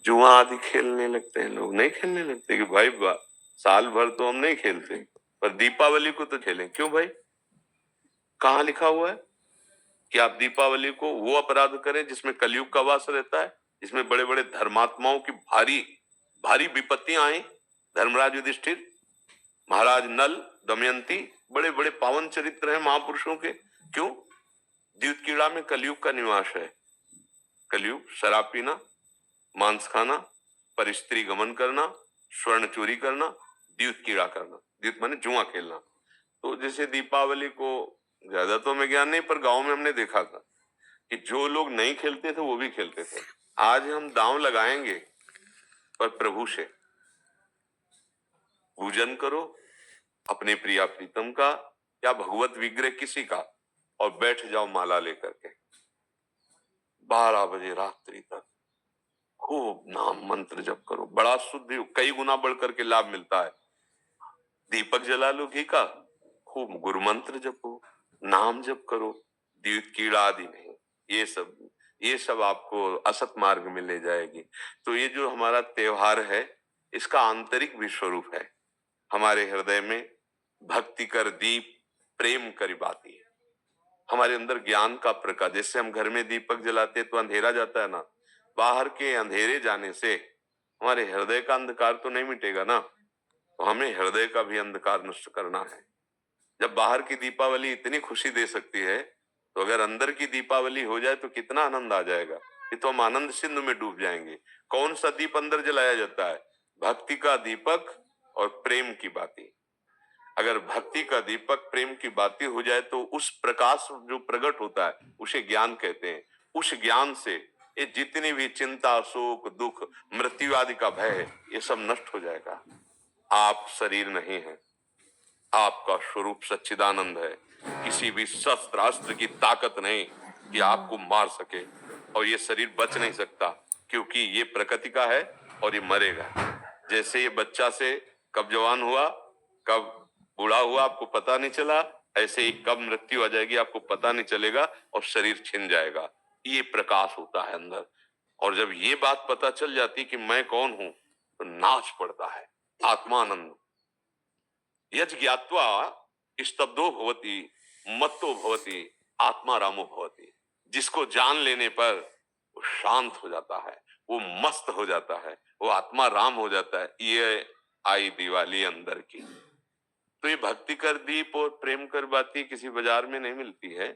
जुआ आदि खेलने लगते हैं लोग, नहीं खेलने लगते कि भाई साल भर तो हम नहीं खेलते पर दीपावली को तो खेलें। क्यों भाई? कहाँ लिखा हुआ है कि आप दीपावली को वो अपराध करें जिसमें कलयुग का वास रहता है, जिसमें बड़े बड़े धर्मात्माओं की भारी भारी विपत्तियां आई। धर्मराज युधिष्ठिर, महाराज नल, दमयंती, बड़े बड़े पावन चरित्र हैं महापुरुषों के। क्यों? द्यूत कीड़ा में कलयुग का निवास है। कलयुग शराब पीना, मांस खाना, पर स्त्री गमन करना, स्वर्ण चोरी करना, द्यूत कीड़ा करना। द्यूत माने जुआ खेलना। तो जैसे दीपावली को ज्यादा तो हमें ज्ञान नहीं, पर गांव में हमने देखा था कि जो लोग नहीं खेलते थे वो भी खेलते थे। आज हम दांव लगाएंगे पर प्रभु से पूजन करो, अपने प्रिया प्रीतम का या भगवत विग्रह किसी का, और बैठ जाओ माला लेकर के 12 बजे रात्रि तक खूब नाम मंत्र जप करो। बड़ा शुद्ध, कई गुना बढ़ करके लाभ मिलता है। दीपक जला लो घी का, खूब गुरु मंत्र जपो, नाम जप करो, द्यूत कीड़ा आदि नहीं। ये सब आपको असत मार्ग में ले जाएगी। तो ये जो हमारा त्योहार है इसका आंतरिक भी स्वरूप है। हमारे हृदय में भक्ति कर दीप प्रेम करी बाती। हमारे अंदर ज्ञान का प्रकाश, जैसे हम घर में दीपक जलाते तो अंधेरा जाता है ना, बाहर के अंधेरे जाने से हमारे हृदय का अंधकार तो नहीं मिटेगा ना। तो हमें हृदय का भी अंधकार नष्ट करना है। जब बाहर की दीपावली इतनी खुशी दे सकती है तो अगर अंदर की दीपावली हो जाए तो कितना आनंद आ जाएगा। ये तो हम आनंद सिंधु में डूब जाएंगे। कौन सा दीप अंदर जलाया जाता है? भक्ति का दीपक और प्रेम की बाती। अगर भक्ति का दीपक प्रेम की बाती हो जाए तो उस प्रकाश जो प्रकट होता है उसे ज्ञान कहते हैं। उस ज्ञान से ये जितनी भी चिंता, शोक, दुख, मृत्यु आदि का भय है ये सब नष्ट हो जाएगा। आप शरीर नहीं है, आपका स्वरूप सच्चिदानंद है। किसी भी शस्त्र अस्त्र की ताकत नहीं कि आपको मार सके, और ये शरीर बच नहीं सकता क्योंकि ये प्रकृति का है और ये मरेगा। जैसे ये बच्चा से कब जवान हुआ, कब बूढ़ा हुआ आपको पता नहीं चला, ऐसे ही कब मृत्यु आ जाएगी आपको पता नहीं चलेगा और शरीर छिन जाएगा। ये प्रकाश होता है अंदर। और जब ये बात पता चल जाती कि मैं कौन हूं तो नाच पड़ता है आत्मानंद। यज ज्ञात्वा स्तब्धो भवति मत्तो भवति आत्मा रामो भवति। जिसको जान लेने पर वो शांत हो जाता है, वो मस्त हो जाता है, वो आत्मा राम हो जाता है। ये आई दिवाली अंदर की। तो ये भक्ति कर दीप और प्रेम कर बाती किसी बाजार में नहीं मिलती है।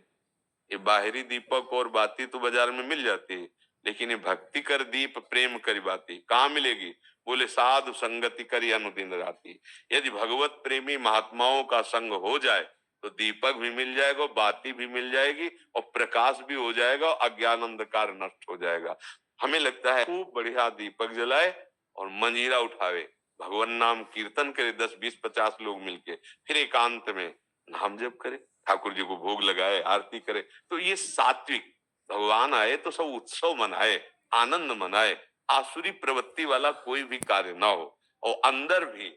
ये बाहरी दीपक और बाती तो बाजार में मिल जाती है, लेकिन ये भक्ति कर दीप प्रेम कर बाती कहाँ मिलेगी? बोले साधु संगति करी अनुदिन राती। यदि भगवत प्रेमी महात्माओं का संग हो जाए तो दीपक भी मिल जाएगा, बाती भी मिल जाएगी और प्रकाश भी हो जाएगा, अज्ञान अंधकार नष्ट हो जाएगा। हमें लगता है खूब बढ़िया दीपक जलाए और मंजीरा उठावे, भगवान नाम कीर्तन करे 10, 20, 50 लोग मिलके, फिर एकांत में नाम जप करे, ठाकुर जी को भोग लगाए, आरती करे। तो ये सात्विक, भगवान आए तो सब उत्सव मनाए, आनंद मनाए, आसुरी प्रवृत्ति वाला कोई भी कार्य ना हो। और अंदर भी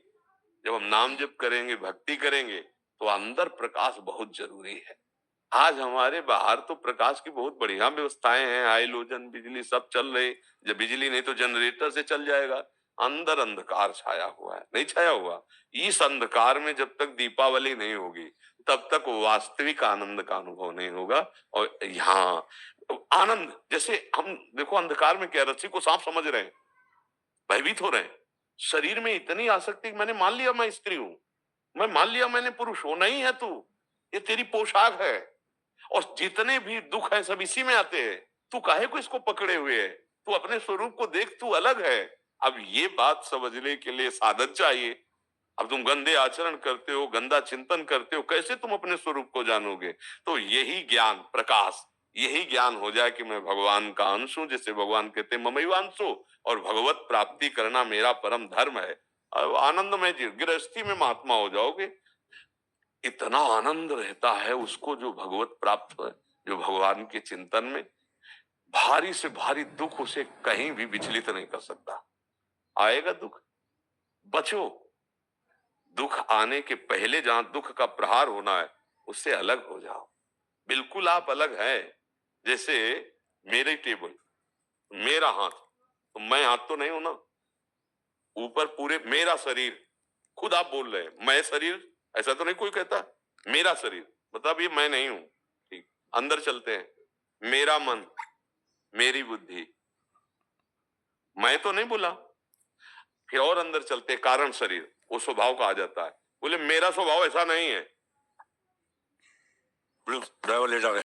जब हम नाम जप करेंगे, भक्ति करेंगे तो अंदर प्रकाश बहुत जरूरी है। आज हमारे बाहर तो प्रकाश की बहुत बढ़िया व्यवस्थाएं हैं, हाइलोजन बिजली सब चल रही। जब बिजली नहीं तो जनरेटर से चल जाएगा। अंदर अंधकार छाया हुआ है, नहीं छाया हुआ। इस अंधकार में जब तक दीपावली नहीं होगी तब तक वास्तविक आनंद का अनुभव नहीं होगा। और यहाँ आनंद, जैसे हम देखो अंधकार में क्या, रस्सी को सांप समझ रहे हैं, भयभीत हो रहे हैं। शरीर में इतनी आसक्ति, मैंने मान लिया मैं स्त्री हूं, मैं मान लिया मैंने पुरुष हूं। नहीं है तू, ये तेरी पोशाक है। और जितने भी दुख है सब इसी में आते हैं। तू काहे को इसको पकड़े हुए है? तू अपने स्वरूप को देख, तू अलग है। अब ये बात समझने के लिए साधन चाहिए। अब तुम गंदे आचरण करते हो, गंदा चिंतन करते हो, कैसे तुम अपने स्वरूप को जानोगे? तो यही ज्ञान प्रकाश, यही ज्ञान हो जाए कि मैं भगवान का अंश हूं, जैसे भगवान कहते ममैवांशो, और भगवत प्राप्ति करना मेरा परम धर्म है। अब आनंदमय गृहस्थी में महात्मा हो जाओगे। इतना आनंद रहता है उसको जो भगवत प्राप्त है, जो भगवान के चिंतन में। भारी से भारी दुख उसे कहीं भी विचलित नहीं कर सकता। आएगा दुख, बचो। दुख आने के पहले जहां दुख का प्रहार होना है उससे अलग हो जाओ। बिल्कुल आप अलग हैं। जैसे मेरे टेबल, मेरा हाथ, तो मैं हाथ तो नहीं हूं ना, ऊपर पूरे मेरा शरीर, खुद आप बोल रहे हैं मैं शरीर, ऐसा तो नहीं कोई कहता, मेरा शरीर मतलब ये मैं नहीं हूं। ठीक, अंदर चलते हैं, मेरा मन, मेरी बुद्धि, मैं तो नहीं बोला। फिर और अंदर चलते हैं, कारण शरीर, वो स्वभाव का आ जाता है, बोले मेरा स्वभाव ऐसा नहीं है। ड्राइवर लेट आ गया।